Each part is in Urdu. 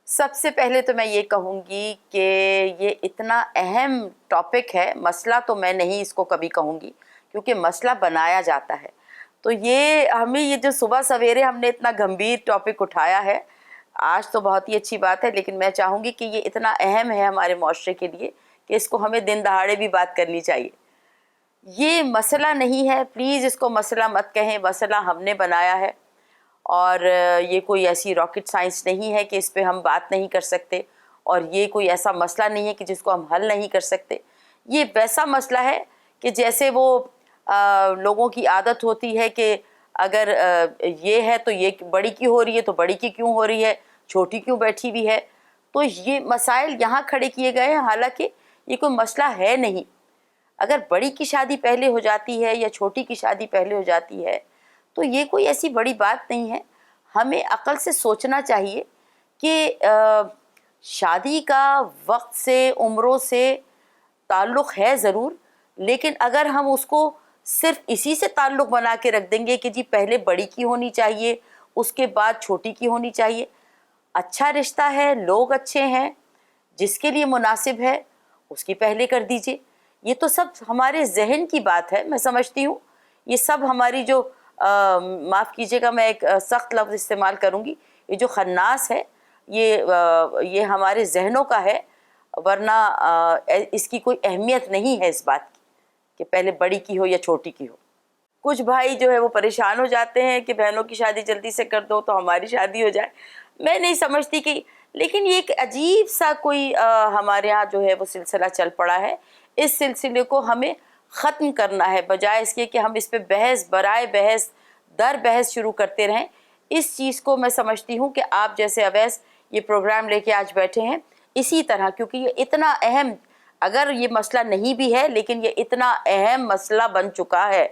سب سے پہلے تو میں یہ کہوں گی کہ یہ اتنا اہم ٹاپک ہے، مسئلہ تو میں نہیں اس کو کبھی کہوں گی، کیونکہ مسئلہ بنایا جاتا ہے۔ تو یہ جو صبح سویرے ہم نے اتنا گمبھیر ٹاپک اٹھایا ہے آج، تو بہت ہی اچھی بات ہے، لیکن میں چاہوں گی کہ یہ اتنا اہم ہے ہمارے معاشرے کے لیے کہ اس کو ہمیں دن دہاڑے بھی بات کرنی چاہیے۔ یہ مسئلہ نہیں ہے، پلیز اس کو مسئلہ مت کہیں، مسئلہ ہم نے بنایا ہے، اور یہ کوئی ایسی راکٹ سائنس نہیں ہے کہ اس پہ ہم بات نہیں کر سکتے، اور یہ کوئی ایسا مسئلہ نہیں ہے کہ جس کو ہم حل نہیں کر سکتے۔ یہ ویسا مسئلہ ہے کہ جیسے وہ لوگوں کی عادت ہوتی ہے کہ اگر یہ ہے تو یہ بڑی کی ہو رہی ہے تو بڑی کی کیوں ہو رہی ہے، چھوٹی کیوں بیٹھی ہوئی ہے۔ تو یہ مسائل یہاں کھڑے کیے گئے ہیں، حالانکہ یہ کوئی مسئلہ ہے نہیں۔ اگر بڑی کی شادی پہلے ہو جاتی ہے یا چھوٹی کی شادی پہلے ہو جاتی ہے تو یہ کوئی ایسی بڑی بات نہیں ہے۔ ہمیں عقل سے سوچنا چاہیے کہ شادی کا وقت سے، عمروں سے تعلق ہے ضرور، لیکن اگر ہم اس کو صرف اسی سے تعلق بنا کے رکھ دیں گے کہ جی پہلے بڑی کی ہونی چاہیے اس کے بعد چھوٹی کی ہونی چاہیے، اچھا رشتہ ہے، لوگ اچھے ہیں، جس کے لیے مناسب ہے اس کی پہلے کر دیجئے۔ یہ تو سب ہمارے ذہن کی بات ہے، میں سمجھتی ہوں یہ سب ہماری جو معاف کیجیے گا میں ایک سخت لفظ استعمال کروں گی، یہ جو خناس ہے یہ ہمارے ذہنوں کا ہے، ورنہ اس کی کوئی اہمیت نہیں ہے اس بات کی کہ پہلے بڑی کی ہو یا چھوٹی کی ہو۔ کچھ بھائی جو ہے وہ پریشان ہو جاتے ہیں کہ بہنوں کی شادی جلدی سے کر دو تو ہماری شادی ہو جائے۔ میں نہیں سمجھتی کہ، لیکن یہ ایک عجیب سا کوئی ہمارے ہاں جو ہے وہ سلسلہ چل پڑا ہے۔ اس سلسلے کو ہمیں ختم کرنا ہے، بجائے اس کے کہ ہم اس پہ بحث برائے بحث در بحث شروع کرتے رہیں۔ اس چیز کو میں سمجھتی ہوں کہ آپ جیسے اویس یہ پروگرام لے کے آج بیٹھے ہیں، اسی طرح، کیونکہ یہ اتنا اہم، اگر یہ مسئلہ نہیں بھی ہے لیکن یہ اتنا اہم مسئلہ بن چکا ہے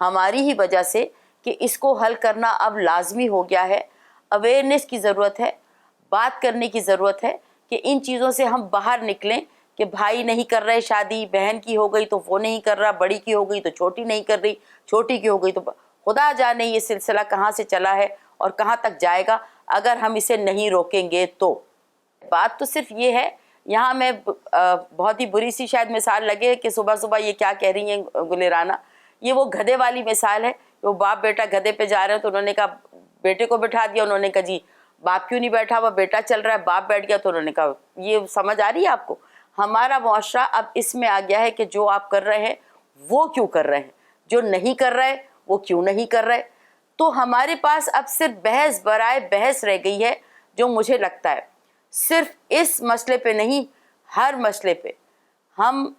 ہماری ہی وجہ سے کہ اس کو حل کرنا اب لازمی ہو گیا ہے۔ اویئرنیس کی ضرورت ہے، بات کرنے کی ضرورت ہے کہ ان چیزوں سے ہم باہر نکلیں کہ بھائی نہیں کر رہے شادی، بہن کی ہو گئی تو وہ نہیں کر رہا، بڑی کی ہو گئی تو چھوٹی نہیں کر رہی، چھوٹی کی ہو گئی تو خدا جانے یہ سلسلہ کہاں سے چلا ہے اور کہاں تک جائے گا اگر ہم اسے نہیں روکیں گے تو۔ بات تو صرف یہ ہے، یہاں میں بہت ہی بری سی شاید مثال لگے کہ صبح صبح یہ کیا کہہ رہی ہیں گلرانا، یہ وہ گدھے والی مثال ہے، وہ باپ بیٹا گدھے پہ جا رہے ہیں تو انہوں نے کہا بیٹے کو بٹھا دیا، انہوں نے کہا جی باپ کیوں نہیں بیٹھا ہوا، بیٹا چل رہا ہے، باپ بیٹھ گیا تو انہوں نے کہا، یہ سمجھ آ رہی ہے آپ کو؟ ہمارا معاشرہ اب اس میں آ گیا ہے کہ جو آپ کر رہے ہیں وہ کیوں کر رہے ہیں، جو نہیں کر رہے وہ کیوں نہیں کر رہے۔ تو ہمارے پاس اب صرف بحث برائے بحث رہ گئی ہے، جو مجھے لگتا ہے صرف اس مسئلے پہ نہیں، ہر مسئلے پہ ہم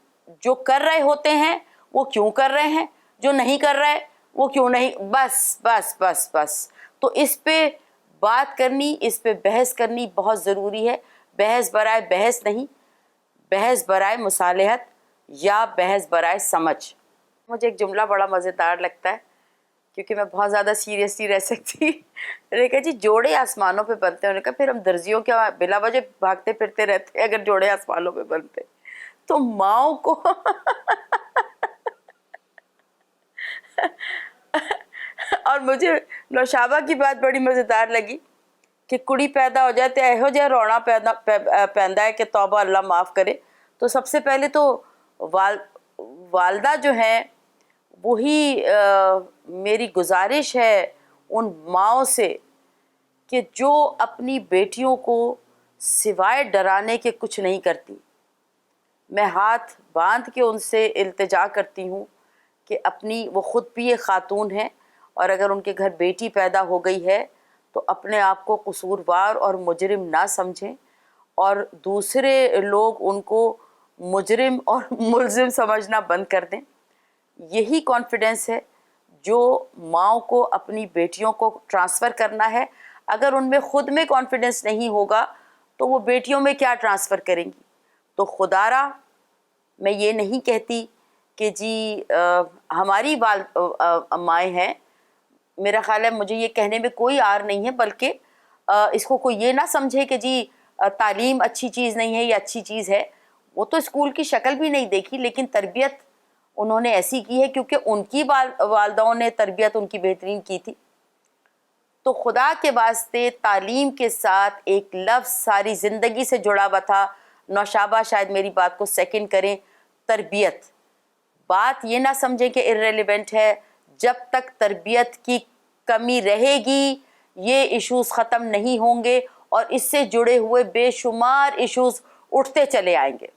جو کر رہے ہوتے ہیں وہ کیوں کر رہے ہیں، جو نہیں کر رہے وہ کیوں نہیں، بس بس بس بس۔ تو اس پہ بات کرنی، اس پہ بحث کرنی بہت ضروری ہے، بحث برائے بحث نہیں، بحث برائے مصالحت یا بحث برائے سمجھ۔ مجھے ایک جملہ بڑا مزیدار لگتا ہے کیونکہ میں بہت زیادہ سیریس نہیں رہ سکتی۔ میں نے کہا جی جوڑے آسمانوں پہ بنتے ہیں، انہوں نے کہا پھر ہم درزیوں کیا بلا وجہ بھاگتے پھرتے رہتے ہیں اگر جوڑے آسمانوں پہ بنتے؟ تو ماؤں کو اور مجھے نوشابہ کی بات بڑی مزیدار لگی کہ کڑی پیدا ہو جائے تو ایہو جہ رونا پیندا ہے کہ توبہ اللہ معاف کرے۔ تو سب سے پہلے تو والدہ جو ہیں وہی میری گزارش ہے ان ماؤں سے کہ جو اپنی بیٹیوں کو سوائے ڈرانے کے کچھ نہیں کرتی۔ میں ہاتھ باندھ کے ان سے التجا کرتی ہوں کہ اپنی، وہ خود بھی ایک خاتون ہیں، اور اگر ان کے گھر بیٹی پیدا ہو گئی ہے تو اپنے آپ کو قصوروار اور مجرم نہ سمجھیں، اور دوسرے لوگ ان کو مجرم اور ملزم سمجھنا بند کر دیں۔ یہی کانفیڈنس ہے جو ماؤں کو اپنی بیٹیوں کو ٹرانسفر کرنا ہے۔ اگر ان میں خود میں کانفیڈنس نہیں ہوگا تو وہ بیٹیوں میں کیا ٹرانسفر کریں گی؟ تو خدا را میں یہ نہیں کہتی کہ جی ہماری مائیں ہیں، میرا خیال ہے مجھے یہ کہنے میں کوئی عار نہیں ہے، بلکہ اس کو کوئی یہ نہ سمجھے کہ جی تعلیم اچھی چیز نہیں ہے یا اچھی چیز ہے۔ وہ تو اسکول کی شکل بھی نہیں دیکھی، لیکن تربیت انہوں نے ایسی کی ہے کیونکہ ان کی والداؤں نے تربیت ان کی بہترین کی تھی۔ تو خدا کے واسطے تعلیم کے ساتھ ایک لفظ ساری زندگی سے جڑا ہوا تھا. نوشابہ شاید میری بات کو سیکنڈ کریں, تربیت. بات یہ نہ سمجھیں کہ irrelevant ہے, جب تک تربیت کی کمی رہے گی یہ ایشوز ختم نہیں ہوں گے, اور اس سے جڑے ہوئے بے شمار ایشوز اٹھتے چلے آئیں گے.